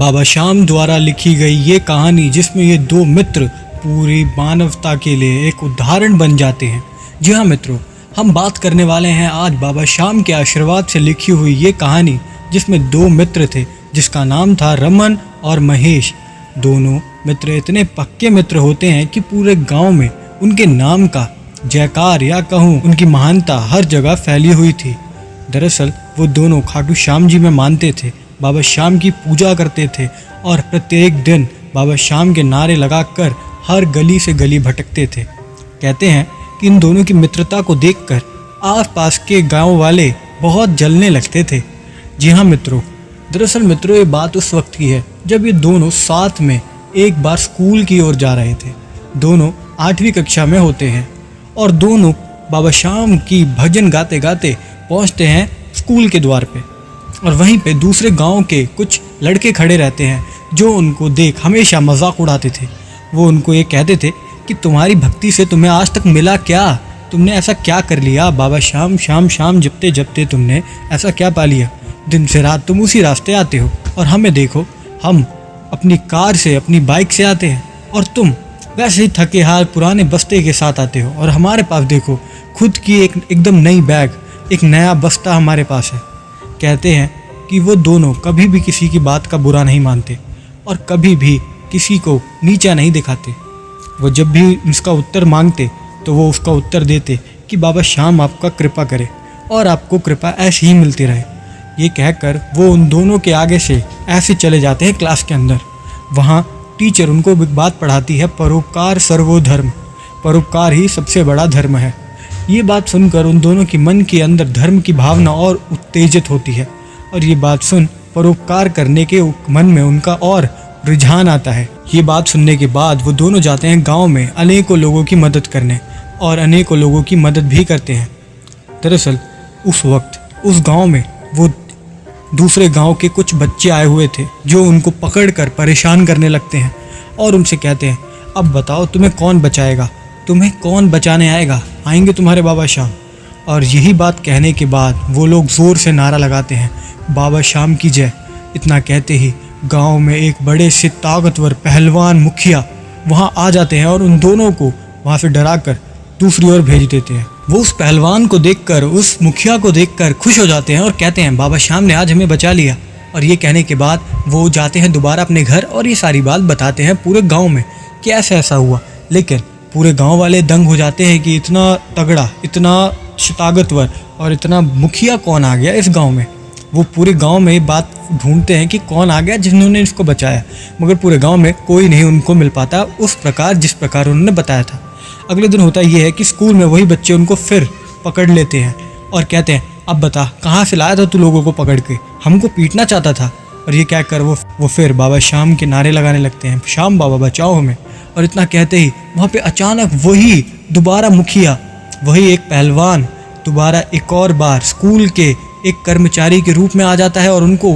बाबा श्याम द्वारा लिखी गई ये कहानी जिसमें ये दो मित्र पूरी मानवता के लिए एक उदाहरण बन जाते हैं। जी हाँ मित्रों, हम बात करने वाले हैं आज बाबा श्याम के आशीर्वाद से लिखी हुई ये कहानी जिसमें दो मित्र थे जिसका नाम था रमन और महेश। दोनों मित्र इतने पक्के मित्र होते हैं कि पूरे गांव में उनके नाम का जयकार या कहूँ उनकी महानता हर जगह फैली हुई थी। दरअसल वो दोनों खाटू श्याम जी में मानते थे, बाबा श्याम की पूजा करते थे और प्रत्येक दिन बाबा श्याम के नारे लगाकर हर गली से गली भटकते थे। कहते हैं कि इन दोनों की मित्रता को देखकर आसपास के गांव वाले बहुत जलने लगते थे। जी हाँ मित्रों, दरअसल मित्रों ये बात उस वक्त की है जब ये दोनों साथ में एक बार स्कूल की ओर जा रहे थे। दोनों 8वीं कक्षा में होते हैं और दोनों बाबा श्याम की भजन गाते गाते पहुंचते हैं स्कूल के द्वार पे। और वहीं पे दूसरे गांव के कुछ लड़के खड़े रहते हैं जो उनको देख हमेशा मजाक उड़ाते थे। वो उनको ये कहते थे कि तुम्हारी भक्ति से तुम्हें आज तक मिला क्या, तुमने ऐसा क्या कर लिया बाबा श्याम, शाम शाम जपते जपते तुमने ऐसा क्या पा लिया, दिन से रात तुम उसी रास्ते आते हो और हमें देखो, हम अपनी कार से अपनी बाइक से आते हैं और तुम वैसे ही थके हाल पुराने बस्ते के साथ आते हो और हमारे पास देखो खुद की एकदम नई बैग, एक नया बस्ता हमारे पास है। कहते हैं कि वो दोनों कभी भी किसी की बात का बुरा नहीं मानते और कभी भी किसी को नीचा नहीं दिखाते। वो जब भी उसका उत्तर मांगते तो वो उसका उत्तर देते कि बाबा श्याम आपका कृपा करे और आपको कृपा ऐसी ही मिलती रहे। ये कहकर वो उन दोनों के आगे से ऐसे चले जाते हैं क्लास के अंदर। वहाँ टीचर उनको एक बात पढ़ाती है, परोपकार सर्वो धर्म, परोपकार ही सबसे बड़ा धर्म है। ये बात सुनकर उन दोनों की मन के अंदर धर्म की भावना और उत्तेजित होती है और ये बात सुन परोपकार करने के मन में उनका और रुझान आता है। ये बात सुनने के बाद वो दोनों जाते हैं गांव में अनेकों लोगों की मदद करने और अनेकों लोगों की मदद भी करते हैं। दरअसल उस वक्त उस गांव में वो दूसरे गांव के कुछ बच्चे आए हुए थे जो उनको पकड़कर परेशान करने लगते हैं और उनसे कहते हैं, अब बताओ तुम्हें कौन बचाएगा, तुम्हें कौन बचाने आएगा, आएंगे तुम्हारे बाबा श्याम। और यही बात कहने के बाद वो लोग ज़ोर से नारा लगाते हैं, बाबा श्याम की जय। इतना कहते ही गांव में एक बड़े से ताकतवर पहलवान मुखिया वहां आ जाते हैं और उन दोनों को वहां से डराकर दूसरी ओर भेज देते हैं। वो उस पहलवान को देखकर, उस मुखिया को देखकर खुश हो जाते हैं और कहते हैं बाबा श्याम ने आज हमें बचा लिया। और ये कहने के बाद वो जाते हैं दोबारा अपने घर और ये सारी बात बताते हैं पूरे गाँव में कि ऐसा ऐसा हुआ। लेकिन पूरे गांव वाले दंग हो जाते हैं कि इतना तगड़ा, इतना ताकतवर और इतना मुखिया कौन आ गया इस गांव में। वो पूरे गांव में ये बात ढूंढते हैं कि कौन आ गया जिन्होंने इसको बचाया, मगर पूरे गांव में कोई नहीं उनको मिल पाता उस प्रकार जिस प्रकार उन्होंने बताया था। अगले दिन होता ये है कि स्कूल में वही बच्चे उनको फिर पकड़ लेते हैं और कहते हैं, अब बता कहाँ से लाया था तू लोगों को पकड़ के, हमको पीटना चाहता था। और ये कहकर वो फिर बाबा श्याम के नारे लगाने लगते हैं, श्याम बाबा बचाओ हमें। और इतना कहते ही वहाँ पे अचानक वही दोबारा मुखिया, वही एक पहलवान दोबारा एक और बार स्कूल के एक कर्मचारी के रूप में आ जाता है और उनको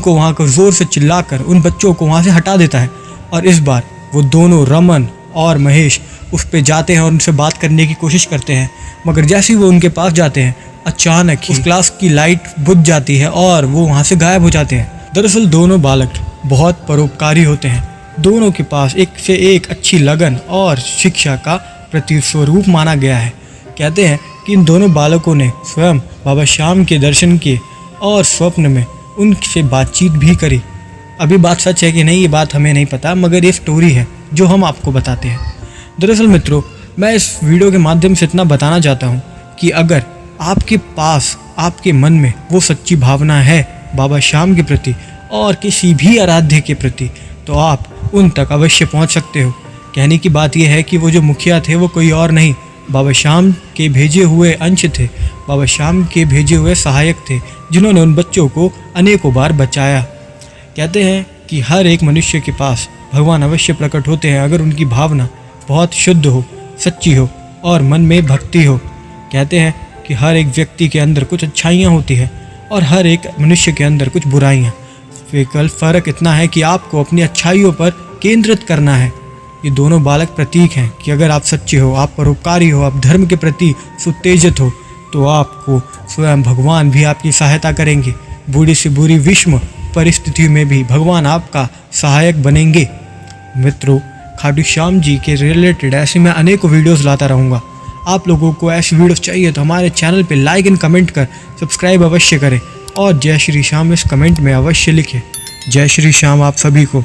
वहाँ पर जोर से चिल्लाकर उन बच्चों को वहाँ से हटा देता है। और इस बार वो दोनों रमन और महेश उस पे जाते हैं और उनसे बात करने की कोशिश करते हैं, मगर जैसे ही वो उनके पास जाते हैं अचानक ही उस क्लास की लाइट बुझ जाती है और वो वहाँ से गायब हो जाते हैं। दरअसल दोनों बालक बहुत परोपकारी होते हैं, दोनों के पास एक से एक अच्छी लगन और शिक्षा का प्रतिस्वरूप माना गया है। कहते हैं कि इन दोनों बालकों ने स्वयं बाबा श्याम के दर्शन किए और स्वप्न में उनसे बातचीत भी करी। अभी बात सच है कि नहीं ये बात हमें नहीं पता, मगर ये स्टोरी है जो हम आपको बताते हैं। दरअसल मित्रों, मैं इस वीडियो के माध्यम से इतना बताना चाहता हूँ कि अगर आपके पास, आपके मन में वो सच्ची भावना है बाबा श्याम के प्रति और किसी भी आराध्य के प्रति, तो आप उन तक अवश्य पहुंच सकते हो। कहने की बात यह है कि वो जो मुखिया थे वो कोई और नहीं, बाबा श्याम के भेजे हुए अंश थे, बाबा श्याम के भेजे हुए सहायक थे जिन्होंने उन बच्चों को अनेकों बार बचाया। कहते हैं कि हर एक मनुष्य के पास भगवान अवश्य प्रकट होते हैं अगर उनकी भावना बहुत शुद्ध हो, सच्ची हो और मन में भक्ति हो। कहते हैं कि हर एक व्यक्ति के अंदर कुछ अच्छाइयाँ होती है और हर एक मनुष्य के अंदर कुछ बुराइयाँ। केवल फ़र्क इतना है कि आपको अपनी अच्छाइयों पर केंद्रित करना है। ये दोनों बालक प्रतीक हैं कि अगर आप सच्चे हो, आप परोपकारी हो, आप धर्म के प्रति सुत्तेजित हो, तो आपको स्वयं भगवान भी आपकी सहायता करेंगे। बुरी से बुरी विषम परिस्थितियों में भी भगवान आपका सहायक बनेंगे। मित्रों, खाटू श्याम जी के रिलेटेड ऐसे मैं अनेकों वीडियोस लाता रहूँगा। आप लोगों को ऐसी वीडियोस चाहिए तो हमारे चैनल पे लाइक एंड कमेंट कर सब्सक्राइब अवश्य करें और जय श्री श्याम इस कमेंट में अवश्य लिखें। जय श्री श्याम आप सभी को।